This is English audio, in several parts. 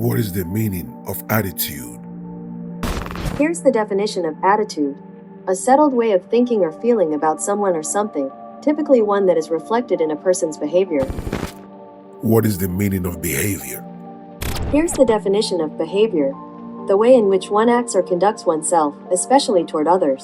What is the meaning of attitude? Here's the definition of attitude: a settled way of thinking or feeling about someone or something, typically one that is reflected in a person's behavior. What is the meaning of behavior? Here's the definition of behavior: the way in which one acts or conducts oneself, especially toward others.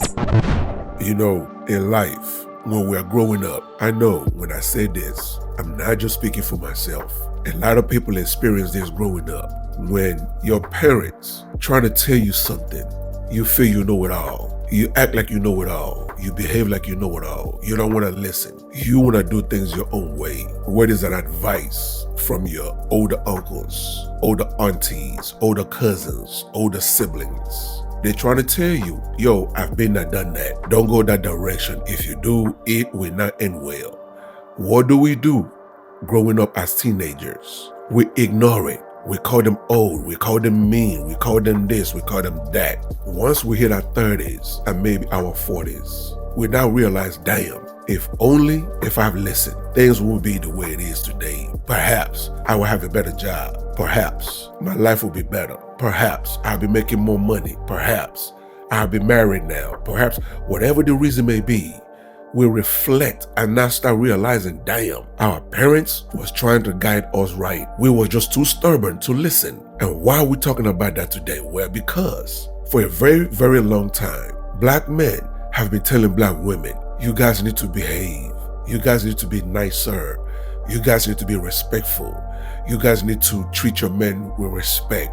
You know, in life, when we are growing up, I know when I say this, I'm not just speaking for myself. A lot of people experience this growing up. When your parents trying to tell you something, you feel you know it all. You act like you know it all. You behave like you know it all. You don't want to listen. You want to do things your own way. What is that advice from your older uncles, older aunties, older cousins, older siblings? They're trying to tell you, yo, I've been there, done that. Don't go that direction. If you do, it will not end well. What do we do growing up as teenagers? We ignore it. We call them old, we call them mean, we call them this, we call them that. Once we hit our 30s and maybe our 40s, we now realize, damn, if I've listened, things will be the way it is today. Perhaps I will have a better job. Perhaps my life will be better. Perhaps I'll be making more money. Perhaps I'll be married now. Perhaps whatever the reason may be, we reflect and now start realizing, damn, our parents was trying to guide us right. We were just too stubborn to listen. And why are we talking about that today? Well, because for a very, very long time, black men have been telling black women, you guys need to behave. You guys need to be nicer. You guys need to be respectful. You guys need to treat your men with respect.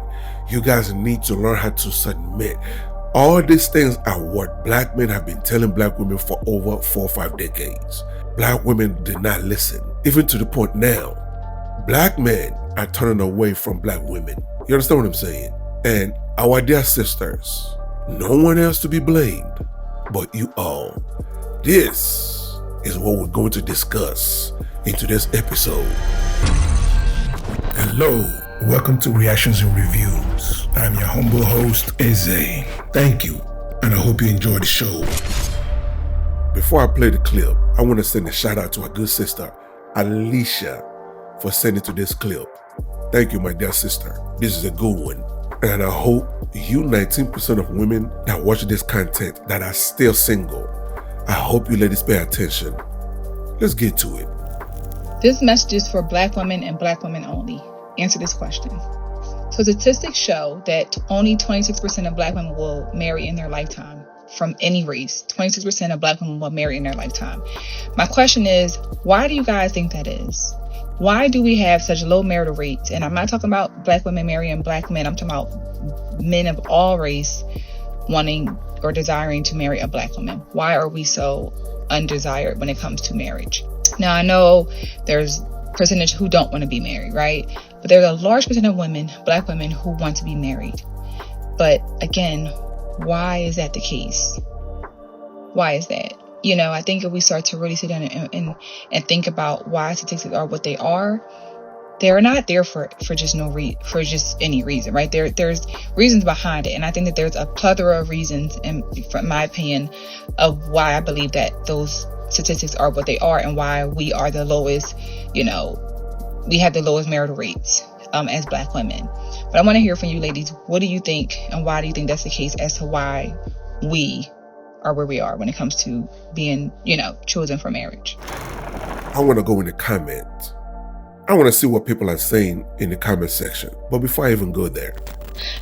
You guys need to learn how to submit. All these things are what black men have been telling black women for over 4 or 5 decades. Black women did not listen. Even to the point now, black men are turning away from black women. You understand what I'm saying? And our dear sisters, no one else to be blamed but you all. This is what we're going to discuss in today's episode. Hello. Welcome to Reactions and Reviews. I'm your humble host, Eze. Thank you, and I hope you enjoy the show. Before I play the clip, I want to send a shout out to our good sister, Alicia, for sending to this clip. Thank you, my dear sister. This is a good one. And I hope you 19% of women that watch this content that are still single, I hope you ladies pay attention. Let's get to it. This message is for black women and black women only. Answer this question. So statistics show that only 26% of black women will marry in their lifetime from any race. 26% of black women will marry in their lifetime. My question is, why do you guys think that is? Why do we have such low marital rates? And I'm not talking about black women marrying black men. I'm talking about men of all race wanting or desiring to marry a black woman. Why are we so undesired when it comes to marriage? Now, I know there's percentage who don't want to be married, right? But there's a large percent of women, black women, who want to be married. But again, why is that the case? Why is that? You know, I think if we start to really sit down and think about why statistics are what they are, they're not there for just for just any reason, right? There's reasons behind it, and I think that there's a plethora of reasons, in my opinion, of why I believe that those statistics are what they are and why we are the lowest, we have the lowest marital rates as black women. But I want to hear from you ladies. What do you think, and why do you think that's the case as to why we are where we are when it comes to being, chosen for marriage? I want to go in the comment. I want to see what people are saying in the comment section. But before I even go there,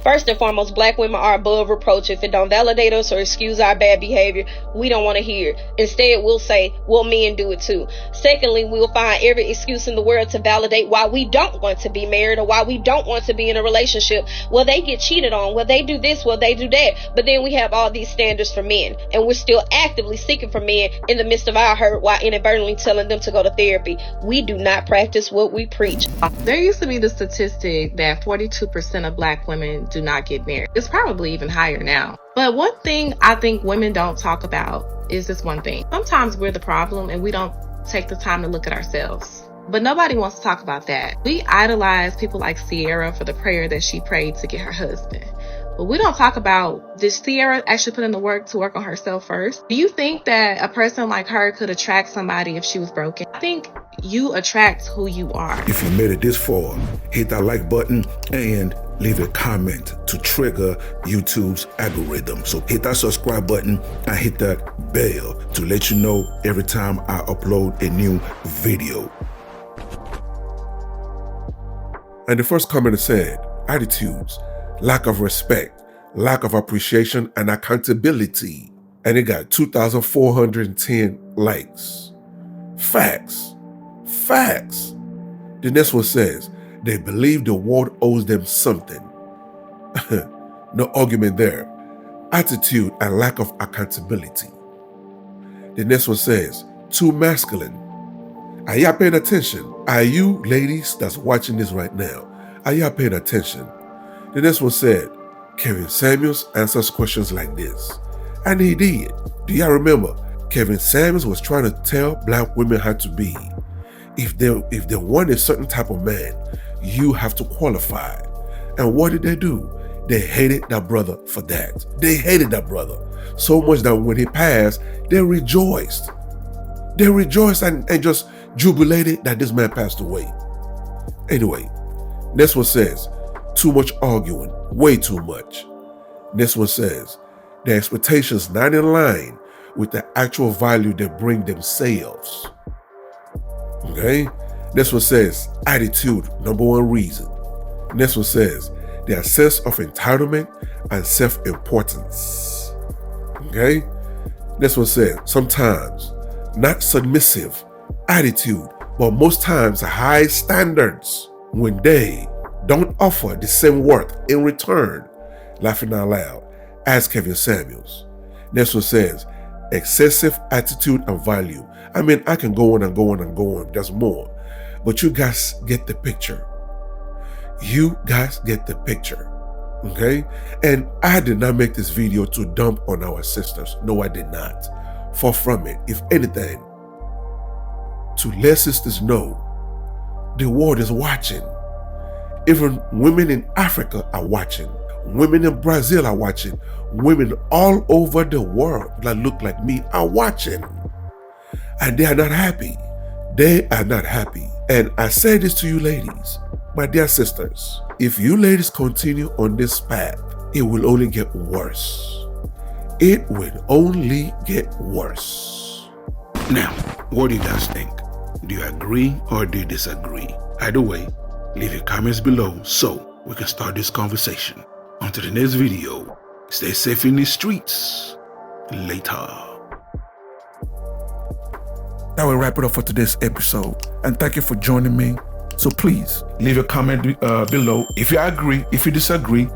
first and foremost, black women are above reproach. If it don't validate us or excuse our bad behavior, we don't want to hear it. Instead, we'll say, well, men do it too. Secondly, we'll find every excuse in the world to validate why we don't want to be married or why we don't want to be in a relationship. Well, they get cheated on. Well, they do this. Well, they do that. But then we have all these standards for men, and we're still actively seeking for men in the midst of our hurt while inadvertently telling them to go to therapy. We do not practice what we preach. There used to be the statistic that 42% of black women do not get married. It's probably even higher now. But one thing I think women don't talk about is this one thing. Sometimes we're the problem and we don't take the time to look at ourselves. But nobody wants to talk about that. We idolize people like Sierra for the prayer that she prayed to get her husband. But we don't talk about, did Sierra actually put in the work to work on herself first? Do you think that a person like her could attract somebody if she was broken? I think you attract who you are. if you made it this far, hit that like button and leave a comment to trigger YouTube's algorithm. So hit that subscribe button and hit that bell to let you know every time I upload a new video. And the first comment said, attitudes, lack of respect, lack of appreciation, and accountability. And it got 2,410 likes. Facts. Facts. The next one says, they believe the world owes them something. No argument there. Attitude and lack of accountability. The next one says, too masculine. Are y'all paying attention? Are you ladies that's watching this right now? Are y'all paying attention? The next one said, Kevin Samuels answers questions like this. And he did. Do y'all remember? Kevin Samuels was trying to tell black women how to be. If they want a certain type of man, you have to qualify. And what did they do? They hated that brother for that. They hated that brother so much that when he passed, they rejoiced. They rejoiced and just jubilated that this man passed away. Anyway, next one says, too much arguing, way too much. Next one says, the expectations not in line with the actual value they bring themselves. Okay? Next one says, attitude, number one reason. Next one says, their sense of entitlement and self-importance. Okay? Next one says, sometimes not submissive attitude, but most times high standards when they don't offer the same worth in return. Laughing out loud, as Kevin Samuels. Next one says, excessive attitude and value. I mean, I can go on and go on and go on. There's more. But you guys get the picture. You guys get the picture. Okay? And I did not make this video to dump on our sisters. No, I did not. Far from it. If anything, to let sisters know the world is watching. Even women in Africa are watching. Women in Brazil are watching. Women all over the world that look like me are watching. And they are not happy. They are not happy. And I say this to you ladies, my dear sisters, if you ladies continue on this path, it will only get worse. It will only get worse. Now, what do you guys think? Do you agree or do you disagree? Either way, leave your comments below so we can start this conversation. Until the next video, stay safe in the streets. Later. That will wrap it up for today's episode. And thank you for joining me. So please, leave a comment below. If you agree, if you disagree,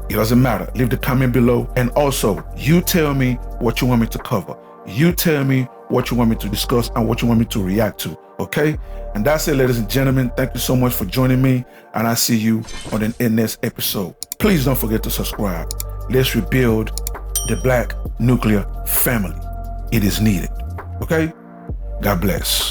it doesn't matter. Leave the comment below. And also, you tell me what you want me to cover. You tell me what you want me to discuss and what you want me to react to. Okay? And that's it, ladies and gentlemen. Thank you so much for joining me. And I'll see you on the next episode. Please don't forget to subscribe. Let's rebuild the Black nuclear family. It is needed. Okay? God bless.